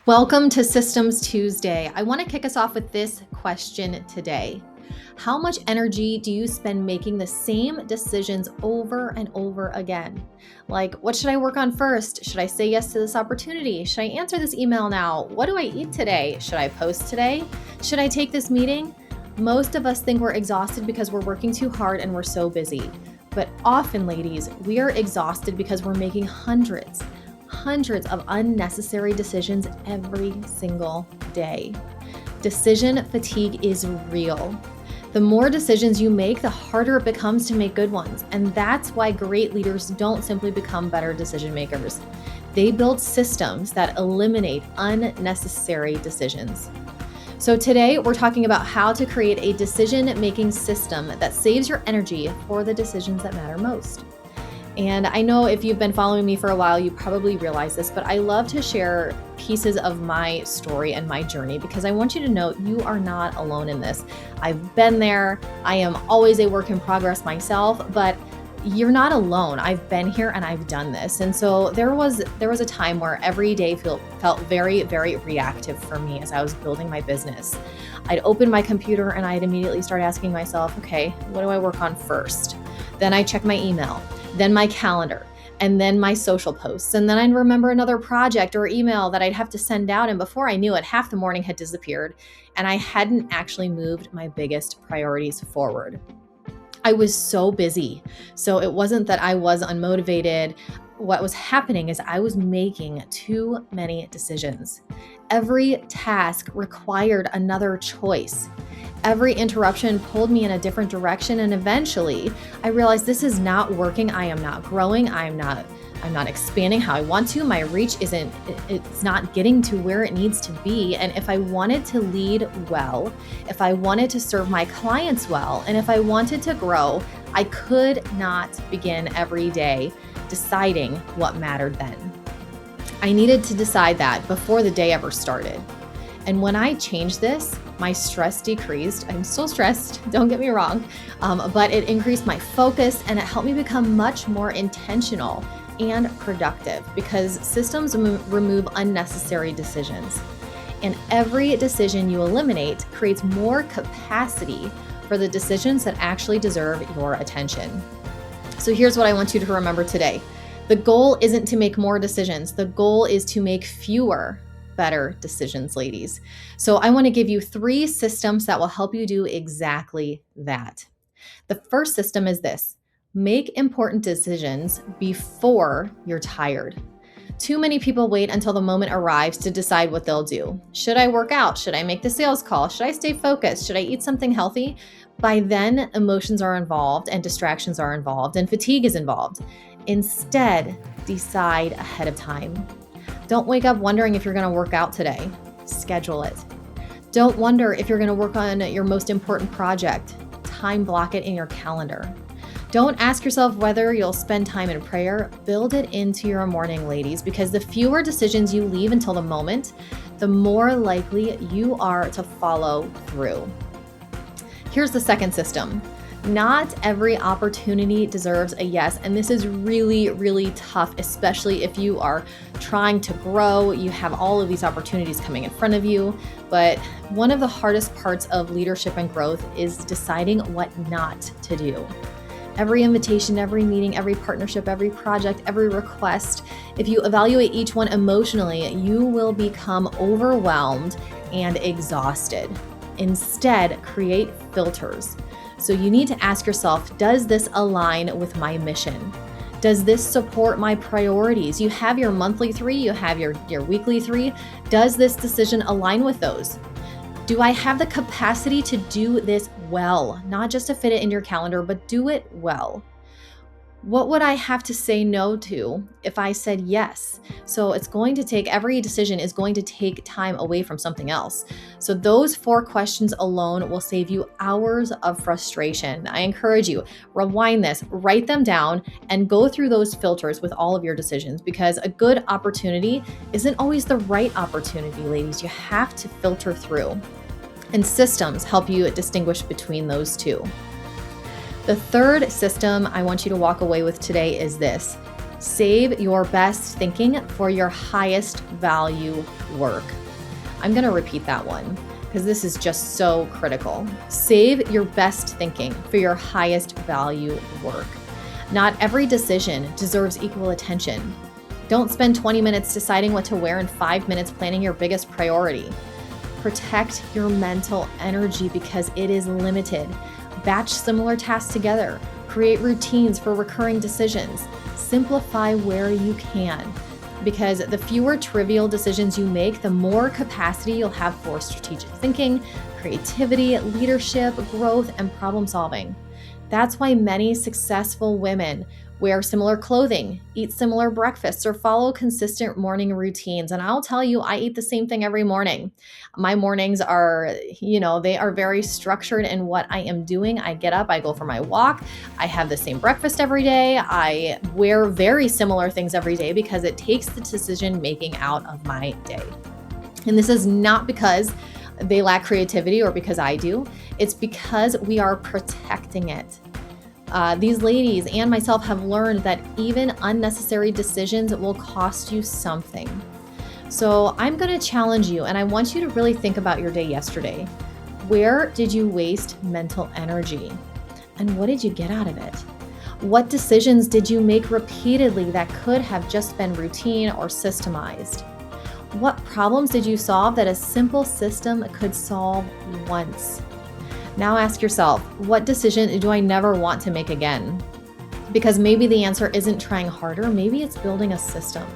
Welcome to Systems Tuesday. I want to kick us off with this question today. How much energy do you spend making the same decisions over and over again? Like, what should I work on first? Should I say yes to this opportunity? Should I answer this email now? What do I eat today? Should I post today? Should I take this meeting? Most of us think we're exhausted because we're working too hard and we're so busy. But often, ladies, we are exhausted because we're making hundreds of unnecessary decisions every single day. Decision fatigue is real. The more decisions you make, the harder it becomes to make good ones. And that's why great leaders don't simply become better decision makers. They build systems that eliminate unnecessary decisions. So today we're talking about how to create a decision-making system that saves your energy for the decisions that matter most. And I know if you've been following me for a while, you probably realize this, but I love to share pieces of my story and my journey because I want you to know you are not alone in this. I've been there. I am always a work in progress myself, but you're not alone. I've been here and I've done this. And so there was a time where every day felt very, very reactive for me as I was building my business. I'd open my computer and I'd immediately start asking myself, okay, what do I work on first? Then I check my email, then my calendar, and then my social posts. And then I'd remember another project or email that I'd have to send out. And before I knew it, half the morning had disappeared and I hadn't actually moved my biggest priorities forward. I was so busy. So it wasn't that I was unmotivated. What was happening is I was making too many decisions. Every task required another choice. Every interruption pulled me in a different direction, and eventually I realized this is not working. I am not growing. I'm not expanding how I want to. My reach it's not getting to where it needs to be. And if I wanted to lead well, if I wanted to serve my clients well, and if I wanted to grow, I could not begin every day deciding what mattered then. I needed to decide that before the day ever started. And when I changed this, my stress decreased. I'm still stressed, don't get me wrong, but it increased my focus and it helped me become much more intentional and productive because systems remove unnecessary decisions. And every decision you eliminate creates more capacity for the decisions that actually deserve your attention. So here's what I want you to remember today. The goal isn't to make more decisions. The goal is to make fewer better decisions, ladies. So I want to give you 3 systems that will help you do exactly that. The first system is this: make important decisions before you're tired. Too many people wait until the moment arrives to decide what they'll do. Should I work out? Should I make the sales call? Should I stay focused? Should I eat something healthy? By then, emotions are involved and distractions are involved and fatigue is involved. Instead, decide ahead of time. Don't wake up wondering if you're going to work out today. Schedule it. Don't wonder if you're going to work on your most important project. Time block it in your calendar. Don't ask yourself whether you'll spend time in prayer. Build it into your morning, ladies, because the fewer decisions you leave until the moment, the more likely you are to follow through. Here's the second system. Not every opportunity deserves a yes. And this is really, really tough, especially if you are trying to grow. You have all of these opportunities coming in front of you. But one of the hardest parts of leadership and growth is deciding what not to do. Every invitation, every meeting, every partnership, every project, every request, if you evaluate each one emotionally, you will become overwhelmed and exhausted. Instead, create filters. So you need to ask yourself, does this align with my mission? Does this support my priorities? You have your monthly 3, you have your weekly 3. Does this decision align with those? Do I have the capacity to do this well? Not just to fit it in your calendar, but do it well. What would I have to say no to if I said yes? So every decision is going to take time away from something else. So those 4 questions alone will save you hours of frustration. I encourage you, rewind this, write them down, and go through those filters with all of your decisions because a good opportunity isn't always the right opportunity, ladies. You have to filter through. And systems help you distinguish between those two. The third system I want you to walk away with today is this: Save your best thinking for your highest value work. I'm going to repeat that one because this is just so critical. Save your best thinking for your highest value work. Not every decision deserves equal attention. Don't spend 20 minutes deciding what to wear and 5 minutes planning your biggest priority. Protect your mental energy because it is limited. Batch similar tasks together. Create routines for recurring decisions. Simplify where you can, because the fewer trivial decisions you make, the more capacity you'll have for strategic thinking, creativity, leadership, growth, and problem solving. That's why many successful women wear similar clothing, eat similar breakfasts, or follow consistent morning routines. And I'll tell you, I eat the same thing every morning. My mornings are, they are very structured in what I am doing. I get up, I go for my walk, I have the same breakfast every day. I wear very similar things every day because it takes the decision making out of my day. And this is not because they lack creativity or because I do. It's because we are protecting it. These ladies and myself have learned that even unnecessary decisions will cost you something. So I'm going to challenge you, and I want you to really think about your day yesterday. Where did you waste mental energy? And what did you get out of it? What decisions did you make repeatedly that could have just been routine or systemized? What problems did you solve that a simple system could solve once? Now ask yourself, what decision do I never want to make again? Because maybe the answer isn't trying harder, maybe it's building a system.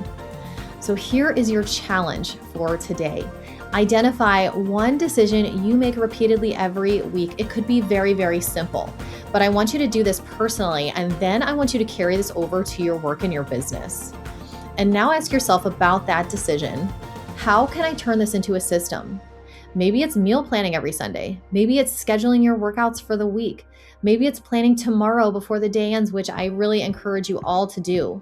So here is your challenge for today. Identify one decision you make repeatedly every week. It could be very, very simple, but I want you to do this personally, and then I want you to carry this over to your work and your business. And now ask yourself about that decision. How can I turn this into a system? Maybe it's meal planning every Sunday. Maybe it's scheduling your workouts for the week. Maybe it's planning tomorrow before the day ends, which I really encourage you all to do.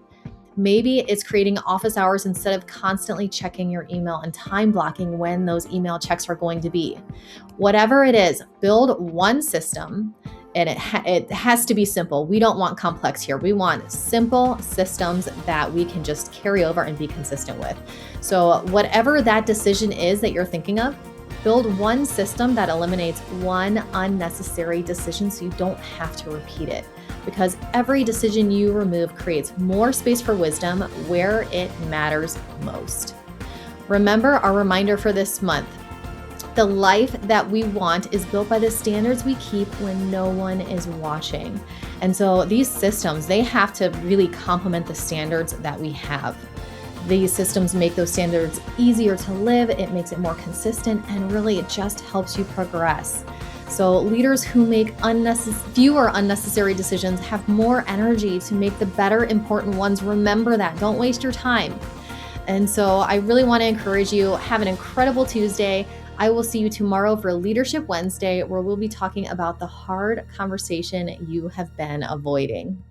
Maybe it's creating office hours instead of constantly checking your email and time blocking when those email checks are going to be. Whatever it is, build one system, and it has to be simple. We don't want complex here. We want simple systems that we can just carry over and be consistent with. So whatever that decision is that you're thinking of, build one system that eliminates one unnecessary decision so you don't have to repeat it. Because every decision you remove creates more space for wisdom where it matters most. Remember our reminder for this month. The life that we want is built by the standards we keep when no one is watching. And so these systems, they have to really complement the standards that we have. These systems make those standards easier to live, it makes it more consistent, and really it just helps you progress. So leaders who make fewer unnecessary decisions have more energy to make the better important ones. Remember that. Don't waste your time. And so I really want to encourage you, have an incredible Tuesday. I will see you tomorrow for Leadership Wednesday, where we'll be talking about the hard conversation you have been avoiding.